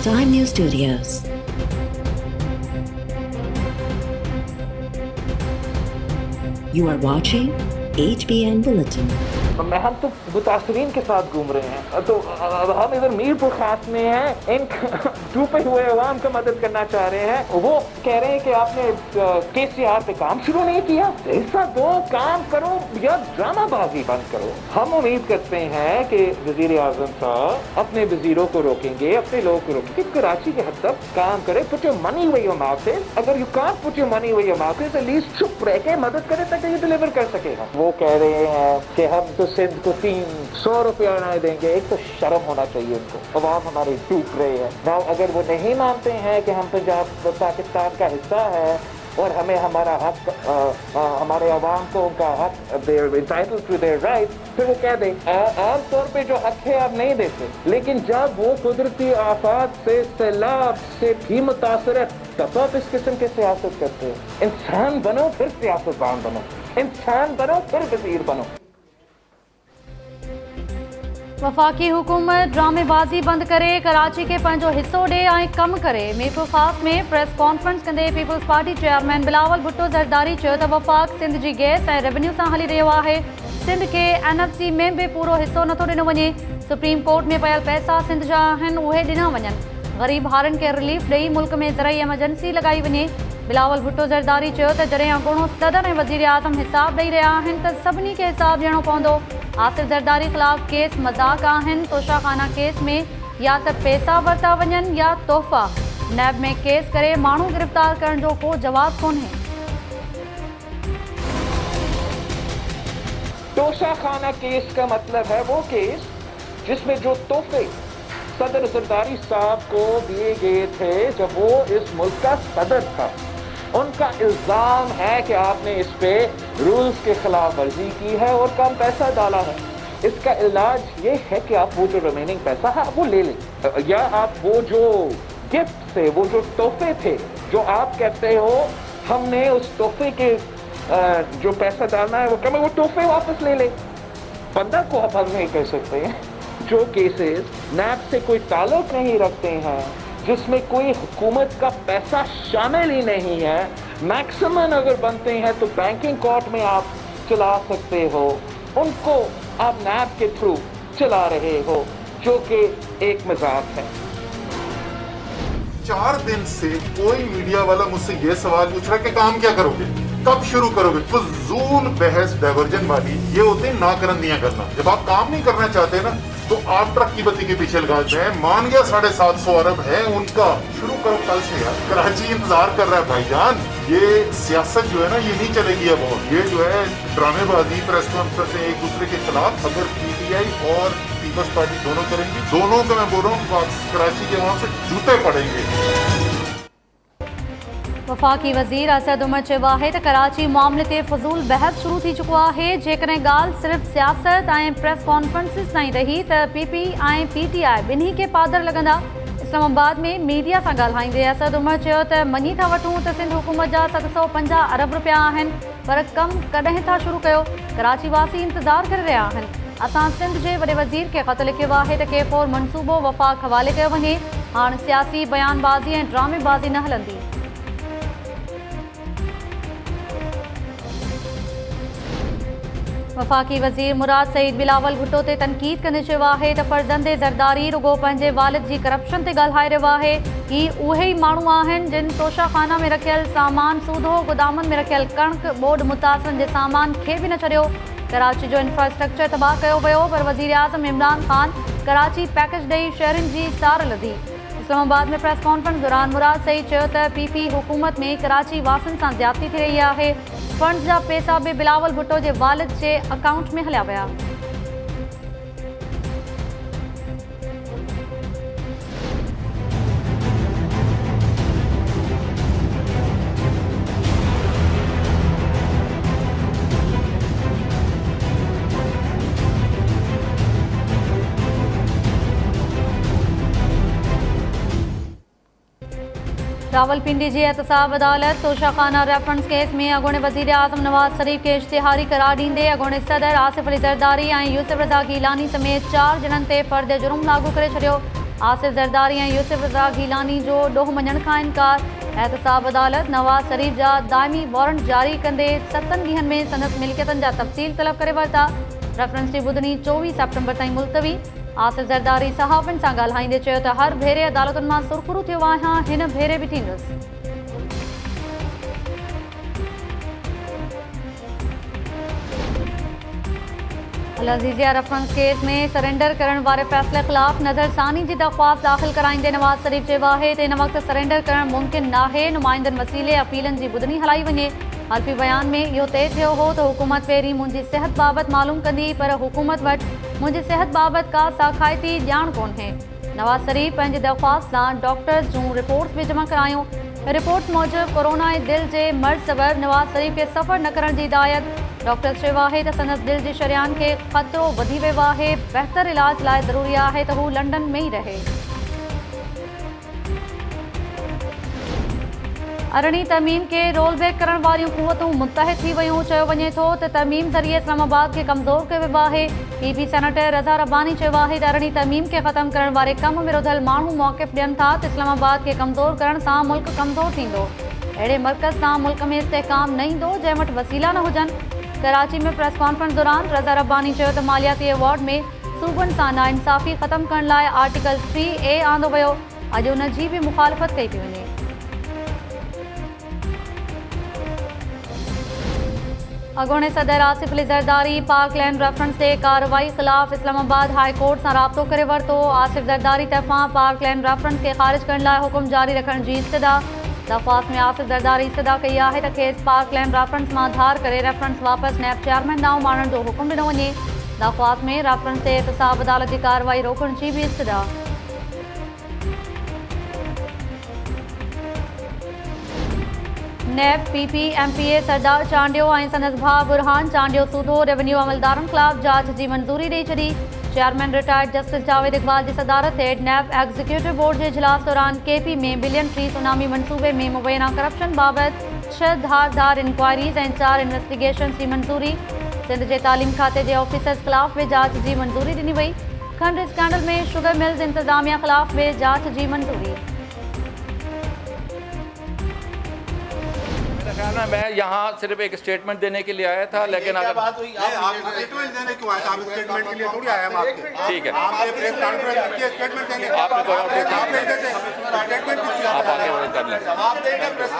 Time News Studios. You are watching HBN Bulletin. हम तो मुतासरीन के साथ घूम रहे हैं, तो हम इधर मीरपुर खास में हैं, इन डूबे हुए अवाम का मदद करना चाह रहे हैं। वो कह रहे हैं कि आपने KCR पे काम शुरू नहीं किया, ऐसा दो काम करो या ड्रामाबाजी बंद करो। हम उम्मीद करते हैं कि वजीर आजम साहब अपने वजीरों को रोकेंगे, अपने लोगों को रोकेंगे, कराची के हद तक काम करे। Put your money where your mouth is. अगर you can't put your money where your mouth is, at least चुप रह के मदद करे ताकि ये डिलीवर कर सकेगा। वो कह रहे हैं कि हम तो सिंध को 300 रुपया नहीं देंगे। एक तो शर्म होना चाहिए उनको, अवाम हमारे टूट रहे हैं ना। अगर वो नहीं मानते हैं कि हम पंजाब पाकिस्तान का हिस्सा है और हमें हमारा हक, हमारे अवाम को उनका हक, they are entitled to their rights, फिर वो कह दें आम तौर पे जो हक है आप नहीं देते। लेकिन जब वो कुदरती आफात से, सैलाब से भी मुतासर है, तब आप इस किस्म की सियासत करते हैं। इंसान बनो फिर सियासतदान बनो, इंसान बनो फिर वजीर बनो। वफाकी हुकूमत ड्रामेबाज़ी बंद करे, कराची के पंहिंजो हिस्सो ॾे ऐं कमु करे। मीरपुर ख़ास में प्रेस कॉन्फ्रेंस कंदे peoples party chairman Bilawal Bhutto Zardari चयो त वफ़ाक़ सिंध जी गैस ऐं रेवेन्यू सां हली रहियो आहे। सिंध खे NFC में बि पूरो हिस्सो नथो ॾिनो वञे। सुप्रीम कोर्ट में पयल पैसा सिंध जा आहिनि, उहे ॾिना वञनि। ग़रीब हारनि खे रिलीफ ॾेई मुल्क में ज़रई एमरजेंसी लॻाई वञे। बिलावल भुट्टो ज़रदारी चयो त जॾहिं अॻूणो सदन ऐं वज़ीर आज़म हिसाब ॾेई रहिया आहिनि त सभिनी खे हिसाब ॾियणो पवंदो। आसिफ ज़रदारी ख़िलाफ़ केस मज़ाक़ आहिनि। तोशाखाना केस में या त पैसा वरिता वञनि या तोहफ़ा। नैब में केस करे माण्हू गिरफ़्तार करण जो को जवाब कोन्हे। तोशाखाना केस का मतलब है वो केस जिसमें जो तोहफे सदर ज़रदारी साहब को दिए गए थे जब वो इस मुल्क का सदर था, उनका इल्जाम है कि आपने इस पे रूल्स के खिलाफ वर्जी की है और कम पैसा डाला है। इसका इलाज ये है कि आप वो जो रिमेनिंग पैसा है वो ले लें, या आप वो जो गिफ्ट थे, वो जो तोहफे थे, जो आप कहते हो हमने उस तोहफे के जो पैसा डालना है वो कम है, वो तोहफे वापस ले लें। बंदा को आप हम नहीं कह सकते हैं। जो केसेस नैब से कोई ताल्लुक नहीं रखते हैं, जिसमें कोई हुकूमत का पैसा शामिल ही नहीं है, मैक्सिमम अगर बनते हैं तो बैंकिंग कोर्ट में आप चला सकते हो, उनको आप नैब के थ्रू चला रहे हो, जो कि एक मजाक है। 4 दिन से कोई मीडिया वाला मुझसे ये सवाल पूछ रहा है कि काम क्या करोगे, कब शुरू करोगे। फजूल बहस डाइवर्जन वाली ये होते हैं नाकरंदियां करना। जब आप काम नहीं करना चाहते ना तो आप ट्रक की बत्ती के पीछे लगाते हैं। मान गया 750 अरब है उनका, शुरू करो कल से यार। कराची इंतजार कर रहा है भाईजान। ये सियासत जो है ना ये नहीं चलेगी अब। और ये जो है ड्रामेबाजी, प्रेस कॉन्फ्रेंस एक दूसरे के खिलाफ अगर PTI और पीपल्स पार्टी दोनों करेंगी, दोनों को मैं बोल रहा हूँ कराची के वहां से जूते पड़ेंगे। वफ़ाक़ी वज़ीर असद उमर चयो आहे त कराची मामले ते फज़ूल बहस शुरू थी चुको आहे। जेकॾहिं ॻाल्हि सिर्फ़ सियासत ऐं प्रेस कॉन्फ्रेंसिस ताईं रही त PP ऐं PTI ॿिन्ही खे पादर लॻंदा। इस्लामाबाद में मीडिया सां ॻाल्हाईंदे असद उमर चयो त मञी था वठूं त सिंध हुकूमत जा 750 अरब रुपया आहिनि, पर कमु कॾहिं था शुरू कयो। कराची वासी इंतज़ार करे रहिया आहिनि। असां सिंध जे वॾे वज़ीर खे ख़त लिखियो आहे त K4 मनसूबो वफ़ाक़ हवाले कयो वञे। हाणे सियासी बयानबाज़ी ऐं ड्रामेबाज़ी न हलंदी। वफ़ाक़ी वज़ीर मुराद सईद बिलावल भुट्टो ते तनक़ीद कंदे चयो आहे त फ़र्ज़ंदे ज़रदारी रुगो पंहिंजे वालिद जी करप्शन ते ॻाल्हाए रहियो आहे। ही उहे ई माण्हू आहिनि जिन तोशाखाना में रखियल सामान सूधो गोदामनि में रखियल कणिक ॿोॾि मुतासिरनि जे सामान खे बि न छॾियो। कराची जो इंफ्रास्ट्रक्चर तबाह कयो वियो, पर वज़ीर आज़म इमरान ख़ान कराची पैकेज ॾेई शहरनि जी सार लधी। इस्लामाबाद में प्रेस कॉन्फ्रेंस दौरान मुराद सईद चयो त PP हुकूमत में कराची वासियुनि सां ज़्यादती थी रही आहे। फंड्स जा पैसा बि बिलावल भुट्टो जे वालिद जे अकाउंट में हलिया विया। रावलपिंडी जी एहतसाब अदालत तोशाखाना रेफरेंस केस में अॻूणे वज़ीर आज़म नवाज़ शरीफ़ खे इश्तिहारी करार ॾींदे अॻूणे सदर आसिफ अली ज़रदारी ऐं यूसुफ रज़ा गीलानी समेत 4 ॼणनि ते फ़र्द जुर्म लागू करे छॾियो। आसिफ ज़रदारी ऐं यूसुफ रज़ा गीलानी जो ॾोह मञण खां इनकार। एहतसाब अदालत नवाज़ शरीफ़ जा दाइमी वारंट जारी कंदे 7 ॾींहनि में संदसि मिल्कियतनि जा तफ़सील तलब करे वरिता। रेफरेंस जी ॿुधणी 24 सेप्टेम्बर ताईं मुलतवी। आसिफ ज़रदारी सहाफ़ियुनि सां ॻाल्हाईंदे चयो त हर भेरे अदालतुनि मां सुरख़ुरू थियो आहियां, हिन भेरे बि थींदुसि। अल-अज़ीज़िया रेफरेंस केस में सरेंडर करण वारे फ़ैसिले ख़िलाफ़ नज़रसानी जी दरख़्वास्त दाख़िल कराईंदे नवाज़ शरीफ़ चयो आहे त इन वक़्तु सरेंडर करणु मुमकिन नाहे। नुमाइंदनि वसीले अपीलनि जी ॿुधणी हलाई वञे। हल्फ़ी बयान में इहो तइ थियो हो त हुकूमत पहिरीं मुंहिंजी सिहत बाबति मालूम कंदी, पर हुकूमत वटि मुंहिंजी सिहत बाबति का साख़ाइती ॼाण कोन्हे। नवाज़ शरीफ़ पंहिंजी दरख़्वास्त सां डॉक्टर्स जूं रिपोर्ट्स बि जमा करायूं। रिपोर्ट्स मूजिबि कोरोना ऐं दिलि जे मर्ज़ सबबि नवाज़ शरीफ़ खे सफ़र न करण जी हिदायत। डॉक्टर्स चयो आहे त संदसि दिलि जी शरियान खे ख़तरो वधी वियो आहे। बहितर इलाज लाइ ज़रूरी आहे त हू लंडन में ई रहे। अरणी तरमीम खे रोल बैक करण वारियूं क़ुवतूं मुतहद थी वियूं। चयो वञे थो त तरमीम ज़रिए इस्लामाबाद खे कमज़ोर कयो वियो आहे। पीपी सेनेटर रज़ा रब्बानी चयो आहे त अरणी तरमीम खे ख़तमु करण वारे कम में रुधल माण्हू मौक़िफ़ ॾियनि था त इस्लामाबाद खे कमज़ोर करण सां मुल्क कमज़ोर थींदो। अहिड़े मर्कज़ सां मुल्क में इस्तेहकाम न ईंदो जंहिं वटि वसीला न हुजनि। कराची में प्रेस कॉन्फ्रेंस दौरान रज़ा रब्बानी चयो त मालियाती अवार्ड में सूबनि सां नाइंसाफ़ी ख़तमु करण लाइ आर्टिकल 3A आंदो वियो। अॼु उन जी बि मुखालफ़त कई पई वञे। अॻूणे सदर Asif Ali Zardari park land reference ते कार्रवाई ख़िलाफ़ इस्लामाबाद हाई कोर्ट सां राब्तो करे वरितो। आसिफ ज़रदारी तरफ़ां पार्क लैंड रेफरेंस खे ख़ारिज करण लाइ हुकुम जारी रखण जी इस्तदा। दरख़्वास्त में आसिफ ज़रदारी इस्तदा कई आहे त खेसि पार्क लैंड रेफरेंस मां धार करे रेफरेंस वापसि नैब चेयरमैन ॾांहुं माणण जो हुकुम ॾिनो वञे। दरख़्वास्त में रेफरेंस ते एहतसाब अदालत जी कार्रवाई रोकण जी बि इस्तदा। नैब पीपी MPA सरदार चांडियो ऐं संदसि भाउ बुरहान चांडियो सूदो रेवेन्यू अमलदारनि ख़िलाफ़ जांच जी मंज़ूरी ॾेई छॾी। Chairman retired justice Javed Iqbal जी सदारत हेठि नैब एग्ज़ीक्यूटिव बोर्ड जे इजलास दौरान KP में बिलियन ट्री सुनामी मनसूबे में मुबैना करप्शन बाबति 6 धारदार इंक्वायरीज़ ऐं 4 इन्वेस्टिगेशन्स जी मंज़ूरी। सिंध जे तालीम खाते जे ऑफिसर्स ख़िलाफ़ बि जांच जी मंज़ूरी ॾिनी वई। खंड स्कैंडल में शुगर मिल्स इंतज़ामिया ख़िलाफ़ बि जांच जी मंज़ूरी। मैं यहाँ सिर्फ एक स्टेटमेंट देने के लिए आया था, लेकिन अगर बात हुई आप स्टेटमेंट देने क्यों आए? आप स्टेटमेंट के लिए थोड़ी आए हम आपके। ठीक है, आपने प्रेस कॉन्फ्रेंस की स्टेटमेंट देने आपने आप स्टेटमेंट आप आगे बढ़े कर लें। आप देंगे प्रेस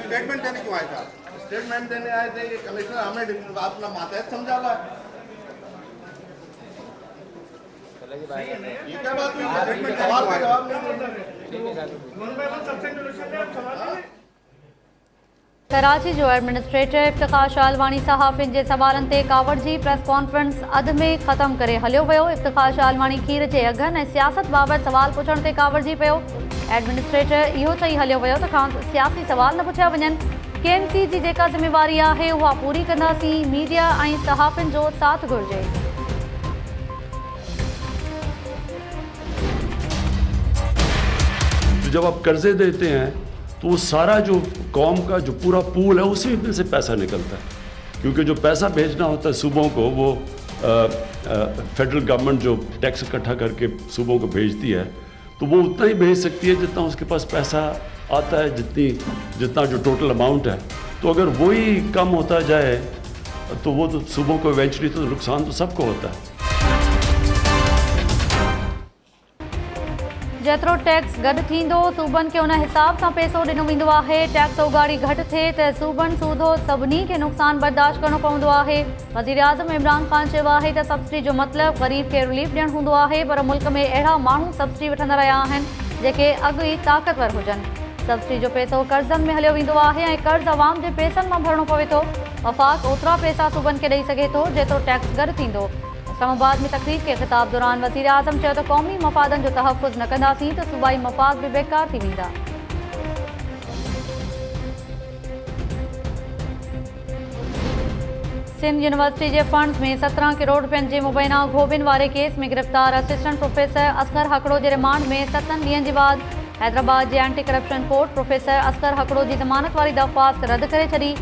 स्टेटमेंट देने क्यों आए थे? स्टेटमेंट देने आए थे कि कमिश्नर हमें अपना मातहत समझा हुआ है। ये क्या बात हुई? स्टेटमेंट सवाल का जवाब नहीं देना। कराची जो एडमिनिस्ट्रेटर इफ्तिखार शालवानी सहाफ़ियुनि जे सवालनि ते कावड़ जी प्रेस कॉन्फ्रेंस अध में ख़तमु करे हलियो वियो। इफ्तिखार शालवानी खीर जे अघनि ऐं सियासत बाबति सवाल पुछण ते कावड़ जी पियो। एडमिनिस्ट्रेटर इहो चई हलियो वियो त सियासी सवाल न पुछिया वञनि। KMC जी जेका ज़िम्मेवारी आहे उहा पूरी कंदासीं। मीडिया ऐं सहाफ़ियुनि जो साथ घुरिजे। जब आप कर्जे देते हैं तो वो सारा जो कौम का जो पूरा पूल है उसी में से पैसा निकलता है, क्योंकि जो पैसा भेजना होता है सूबों को वो फेडरल गवर्नमेंट जो टैक्स इकट्ठा करके सूबों को भेजती है, तो वो उतना ही भेज सकती है जितना उसके पास पैसा आता है, जितना जो टोटल अमाउंट है। तो अगर वही कम होता जाए तो वो तो सूबों को इवेंचुअली तो नुकसान तो सबको होता है। जेतिरो टैक्स गॾु थींदो सूबनि खे उन हिसाब सां पैसो ॾिनो वेंदो आहे। टैक्स उगाड़ी घटि थिए त सूबनि सूदो सभिनी खे नुक़सानु बर्दाश्त करणो पवंदो आहे। वज़ीर आज़म इमरान ख़ान चयो आहे त सब्सिडी जो मतिलबु ग़रीब खे रिलीफ ॾियणु हूंदो आहे, पर मुल्क में अहिड़ा माण्हू सब्सिडी वठंदा रहिया आहिनि जेके अॻु ई ताक़तवर हुजनि। सब्सिडी जो पैसो कर्ज़नि में हलियो वेंदो आहे ऐं कर्ज़ अवाम जे पैसनि मां भरणो पवे थो। वफ़ाक़ ओतिरा पैसा सूबनि खे ॾेई सघे थो जेतिरो टैक्स गॾु थींदो। इस्लामाबाद में तकरीर के ख़िताब दौरान वज़ीर आज़म चयो त क़ौमी मफ़ादनि जो तहफ़ुज़ न कंदासीं त सूबाई मफ़ाद बि बेकार थी वेंदा। सिंध यूनिवर्सिटी के फंड्स में 17 करोड़ रुपयनि के मुबैना घोबिन वारे केस में गिरफ्तार असिस्टेंट प्रोफेसर असगर हकड़ो के रिमांड में 7 ॾींहनि बाद हैदराबाद के anti corruption court professor Asghar हकड़ो की ज़मानत वाली दरख्वास्त रद्द करे छॾी।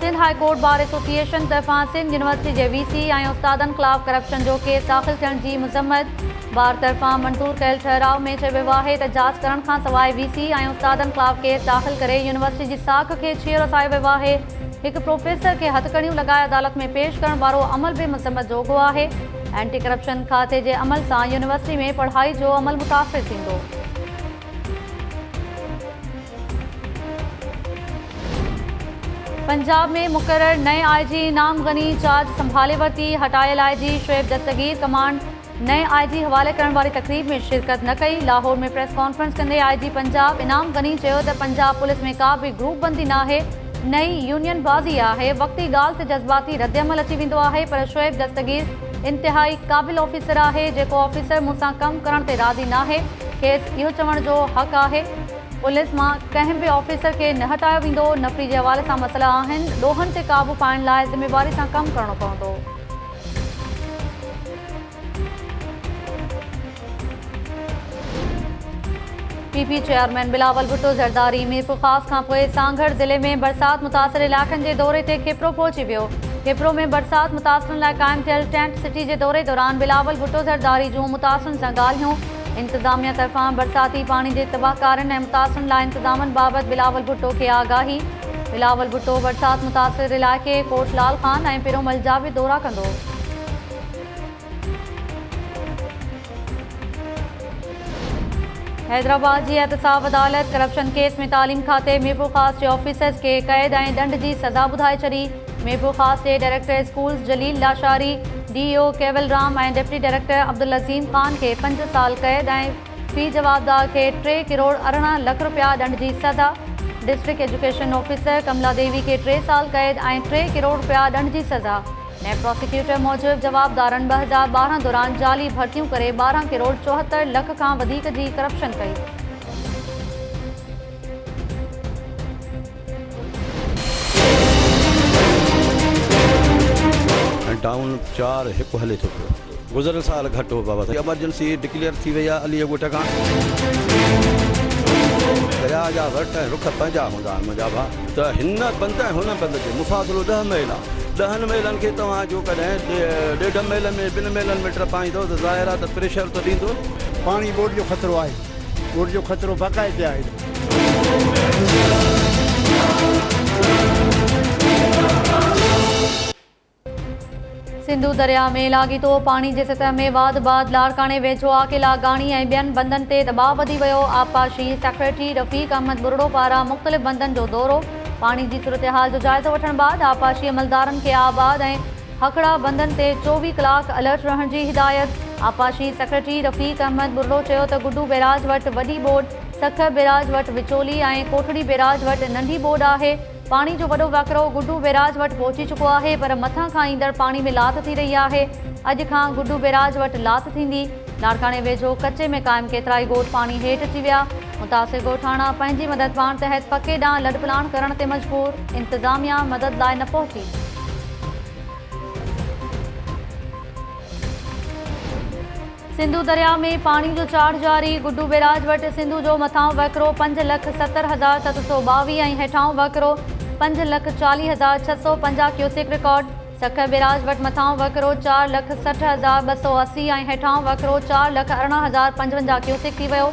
Sindh high court bar association तरफ़ां सिंध यूनिवर्सिटी जे वीसी ऐं उस्तादनि ख़िलाफ़ करप्शन जो केस दाख़िल थियण जी मज़म्मत। बार तरफ़ां मंज़ूर कयल ठहराव में चयो वियो आहे त जांच करण खां सवाइ वीसी ऐं उस्तादनि ख़िलाफ़ केस दाख़िल करे यूनिवर्सिटी जी साख खे छीर वसायो वियो आहे। हिकु प्रोफेसर खे हथकड़ियूं लॻाए अदालत में पेश करण वारो अमल बि मज़म्मत जोॻो आहे। एंटी करप्शन खाते जे अमल सां यूनिवर्सिटी में पढ़ाई जो अमल मुतासिर थींदो। पंजाब में मुक़रर नए आईजी इनाम गनी चार्ज संभाले वरिती। हटायल आईजी शुएब दस्तगीर कमांड नए आईजी हवाले करण वारी तकरीब में शिरकत न कई। लाहौर में प्रेस कॉन्फ्रेंस कंदे आईजी पंजाब इनाम गनी चयो त पंजाब पुलिस में का बि ग्रुप बंदी नाहे, नई यूनियन बाज़ी आहे। वक़्ती ॻाल्हि ते जज़्बाती रद्दअमल अची वेंदो आहे, पर शुएब दस्तगीर इंतिहाई क़ाबिल ऑफिसर आहे। जेको ऑफिसर मूंसां कमु करण ते राज़ी नाहे, खेसि इहो चवण जो हक़ आहे। पुलिस मां कंहिं बि ऑफिसर खे न हटायो वेंदो। नफ़री जे हवाले सां मसइला आहिनि, ॾोहनि ते क़ाबू पाइण लाइ ज़िमेवारी सां कमु करणो पवंदो। पीपी चेयरमैन बिलावल भुट्टो ज़रदारी मीरपुर ख़ास खां पोइ सांगड़ ज़िले में बरसात मुतासिर इलाइक़नि जे दौरे ते खिपरो पहुची वियो। खिपरो में बरसात मुतासिरनि लाइ क़ाइमु थियल टेंट सिटी जे दौरे दौरान बिलावल भुट्टो ज़रदारी जूं मुतासिरनि सां ॻाल्हियूं। इंतज़ामिया तरफ़ां बरसाती पाणी जे तबाहकारनि ऐं मुतासिरनि लाइ इंतज़ामनि बाबति बिलावल भुट्टो खे आगाही। बिलावल भुट्टो बरसात मुतासिर इलाइक़े कोटलाल खान ऐं पिरोमल जा बि दौरा कंदो। हैदराबाद जी एहतसाब अदालत करप्शन केस में तालीम खाते मीरपुर ख़ास जे ऑफिसर्स खे क़ैद ऐं ॾंड जी सज़ा ॿुधाए छॾी। मीरपुर ख़ास जे director schools Jaleel Lashari, DO Kewal Ram ऐं डिप्टी डायरेक्टर अब्दुल अज़ीम ख़ान खे 5 साल क़ैद ऐं फी जवाबदार खे 3 करोड़ 18 लख रुपया ॾंड जी सज़ा। डिस्ट्रिक्ट एजुकेशन ऑफिसर कमला देवी खे 3 साल क़ैद ऐं 3 करोड़ रुपया ॾंड जी सज़ा। नए प्रोसिक्यूटर मूजिबि जवाबदारनि 2012 दौरान जाली भर्तियूं करे 12 करोड़ 74 लख खां वधीक जी करप्शन कई। टाउन 4 हिकु हले थो पियो। गुज़िरियल साल घटि हो बाबा, एमरजेंसी डिक्लेयर थी वई आहे अलीअ ॻोठ खां। दरिया जा वट ऐं रुख पंहिंजा हूंदा आहिनि मुंहिंजा भाउ, त हिन बंद ऐं हुन बंद जो मुफ़ासिलो 10 मील आहे। 10 मीलनि खे तव्हां जो कॾहिं 1.5 मील में 2 मीलनि में टपाईंदो त ज़ाहिर आहे त प्रेशर त ॾींदो। पाणी बोर्ड जो ख़तरो आहे, बोर्ड जो ख़तरो बाक़ाइदे आहे। सिंधु दरिया में लाॻीतो पाणी जे सतह में वाद बाद लाड़काणे वेझो आकेला गाणी ऐं ॿियनि बंदनि ते दॿाउ वधी वियो। आबपाशी सेक्रेटरी रफ़ीक अहमद बुरड़ो पारां मुख़्तलिफ़ बंदनि जो दौरो। पाणी जी सूरतहाल जो जाइज़ो वठण बाद आबपाशी अमलदारनि खे आबाद ऐं हकड़ा बंदनि ते 24 कलाक अलर्ट रहण जी हिदायत। आबपाशी सेक्रेटरी रफ़ीक अहमद बुरड़ो चयो त गुड्डू बैराज वटि वॾी बोर्ड, सख बैराज वटि विचोली ऐं कोठड़ी बैराज वटि नंढी बोर्ड आहे। पाणी जो वॾो वकिरो गुड्डू बैराज वटि पहुची चुको आहे, पर मथां खां ईंदड़ पाणी में लात थी रही आहे। अॼु खां गुड्डू बैराज वटि लात थींदी। लाड़काणे वेझो कचे में क़ाइमु केतिराई ॻोठ पाणी हेठि अची विया। मुतासिर ॻोठाणा पंहिंजी मदद पाण तहत पके ॾांहुं लॾपलाण करण ते मजबूर। इंतज़ामिया मदद लाइ न पहुची। सिंधु दरिया में पाणी जो चाढ़ जारी। गुड्डू बैराज वटि सिंधु जो मथां वकिरो 5,70,722 ऐं हेठां वकिरो 5,40,650 क्यूसेक रिकॉर्ड। सख बैराज वटि मथां वकिरो 4,60,280 ऐं हेठां वकिरो 4,18,055 क्यूसेक थी वियो।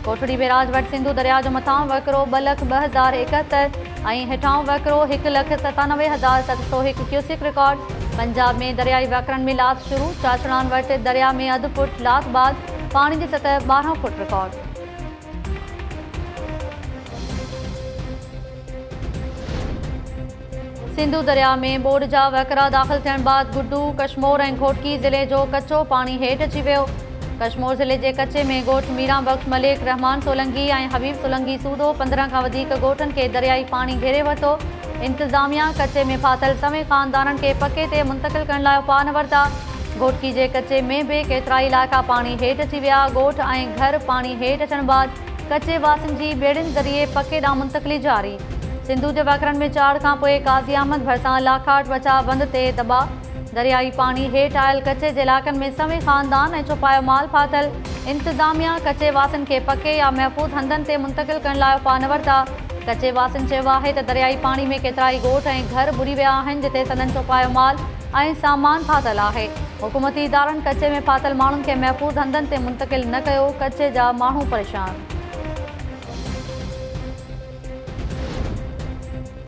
कोठड़ी बैराज वटि सिंधु दरिया जो मथां वकिरो 2,02,071 ऐं हेठां वकिरो 1,97,701 क्यूसेक रिकॉर्ड। पंजाब में दरियाई वकिरनि में लात शुरू। चाचड़ान वटि दरिया में अधु फुट लात बाद पाणी जी सतह 12 फुट रिकॉर्ड। सिंधु दरिया में बोर्ड जा वकिरा दाख़िल थियण बाद गुड्डू, कशमोर ऐं घोटकी ज़िले जो कचो पाणी हेठि अची वियो। कशमोर ज़िले जे कचे में ॻोठ मीरा बख़्श मलिक, रहमान सोलंगी ऐं हबीब सोलंगी सूदो 15 खां वधीक ॻोठनि खे दरियाई पाणी घेरे वरितो। इंतज़ामिया कचे में फाथल समें ख़ानदाननि खे पके ते मुंतक़िल करण लाइ उपा न वरिता। घोटकी जे कचे में बि केतिरा इलाइक़ा पाणी हेठि अची विया। ॻोठ ऐं घर पाणी हेठि अचण बाद कचे वासियुनि जी ॿेड़ियुनि ज़रिए पके ॾांहुं मुंतक़िली जारी। सिंधु जे वकिरनि में चाड़ खां पोइ काज़ी अहमद भरिसां लाखाट बचाव बंद ते दॿा। दरियाई पाणी हेठि आयल कचे जे इलाइक़नि में समें ख़ानदान ऐं छुपायो माल फाथल। इंतज़ामिया कचे वासियुनि खे पके या महफ़ूज़ हंधनि ते मुंतक़िल करण लाइ उपा न वरिता। कचे वासिन चयो आहे त दरियाई पाणी में केतिराई ॻोठ ऐं घर बुॾी विया आहिनि जिते सदन चौपायो माल ऐं सामान फाथल आहे। हुकूमती इदारनि कचे में फाथल माण्हुनि खे महफ़ूज़ हंधनि ते मुंतक़िल न कयो, कचे जा माण्हू परेशान।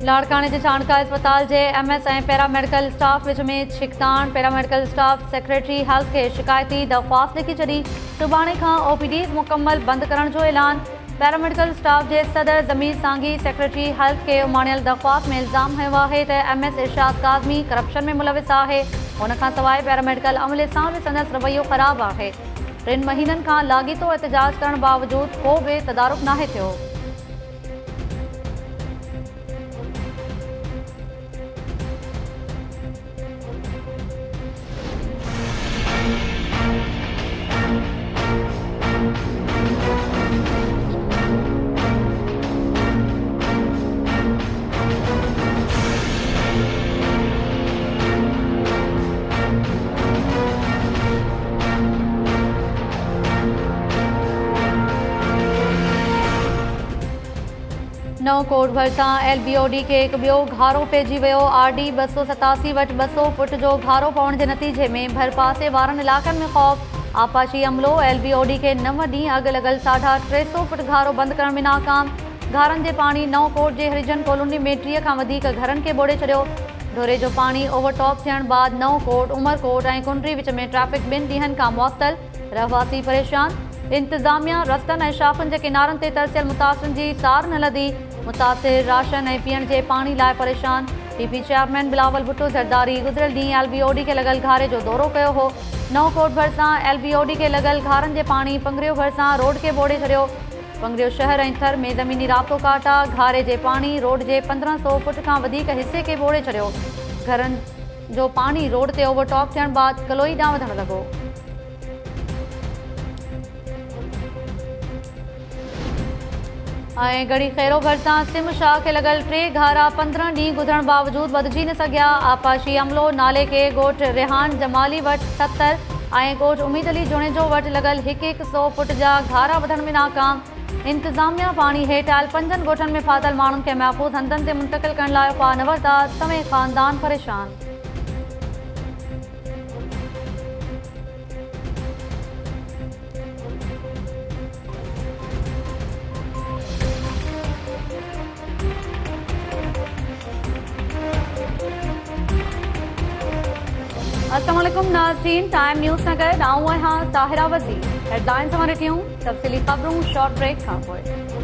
लाड़काने जे चाणका अस्पताल जे MS ऐं पैरामेडिकल स्टाफ विच में छिकताण। पैरामेडिकल स्टाफ सेक्रेटरी हेल्थ खे शिकायती दरख़्वास्त लिखी छॾी। सुभाणे खां OPDs मुकम्मल बंदि करण जो ऐलान। पैरामेडिकल स्टाफ जे सदर ज़मीर सांगी सेक्रेटरी हेल्थ खे उमाणियल दरख़्वास्त में इल्ज़ाम हयो आहे त MS इरशाद काज़मी करप्शन में मुलविस आहे। हुन खां सवाइ पैरामेडिकल अमले सां बि संदसि रवैयो ख़राबु आहे। 3 महीननि खां लाॻीतो एहतिजाज करण बावजूदि को बि तदारुक नाहे थियो। नओं कोट भरिसां LBOD खे हिकु ॿियो घारो पइजी वियो। RD 287 वटि 200 फुट जो घारो पवण जे नतीजे में भरपासे वारनि इलाइक़नि में ख़ौफ़। आपाशी अमलो LBOD खे 9 ॾींहं अॻु लॻल 350 फुट घारो बंदि करण में नाकाम। घारनि जे पाणी नओं कोट जे हरिजन कॉलोनी में 30 खां वधीक घरनि खे ॿोड़े छॾियो। ढोरे जो पाणी ओवरटॉप थियण बाद नओं कोट, उमरकोट ऐं कुंडरी विच में ट्रैफ़िक 2 ॾींहनि खां मुअत्तल। रहवासी परेशान। इंतिज़ामिया रस्तनि ऐं शाख़ुनि जे किनारनि ते तरसियल मुतासिरनि जी सार न लधी। मुतासिर राशन ऐं पीअण जे पाणी लाइ परेशान। PP चेयरमैन बिलावल भुट्टो ज़रदारी गुज़िरियल ॾींहुं LBOD खे लॻल घारे जो दौरो कयो हो। नओं कोट भरिसां LBOD खे लॻल घारनि जे पाणी पंगरियो भरिसां रोड खे ॿोड़े छॾियो। पंगरियो शहर ऐं थर में ज़मीनी राब्तो काटा। घारे जे पाणी रोड जे 1500 फुट खां वधीक हिसे खे ॿोड़े छॾियो। घरनि जो पाणी रोड ते ओवरटॉप थियण बाद कलोई ॾांहुं वधणु लॻो। ऐं गड़ी खैरो भरिसां सिम शाह खे लॻल 3 घारा 15 ॾींहं गुज़रण बावजूदि वधिजी न सघिया। आपाशी अमलो नाले खे ॻोठ रेहान जमाली वटि 70 ऐं ॻोठ उमीद अली जुणेजो वटि लॻल 100 फुट जा घारा वधण में नाकाम। इंतिज़ामिया पाणी हेठि आयल 5 ॻोठनि में फाथल माण्हुनि खे महफ़ूज़ हंधनि ते मुंतक़िल करण लाइ उपाउ न वरिता। समें ख़ानदान परेशान। अस्सलाम वालेकुम नाज़रीन, टाइम न्यूज़ नगर आऊं आहियां ताहिरा वज़ीर। हेडलाइंस सां ॾिठियूं तफ़सीली ख़बरूं शॉर्ट ब्रेक खां पोइ।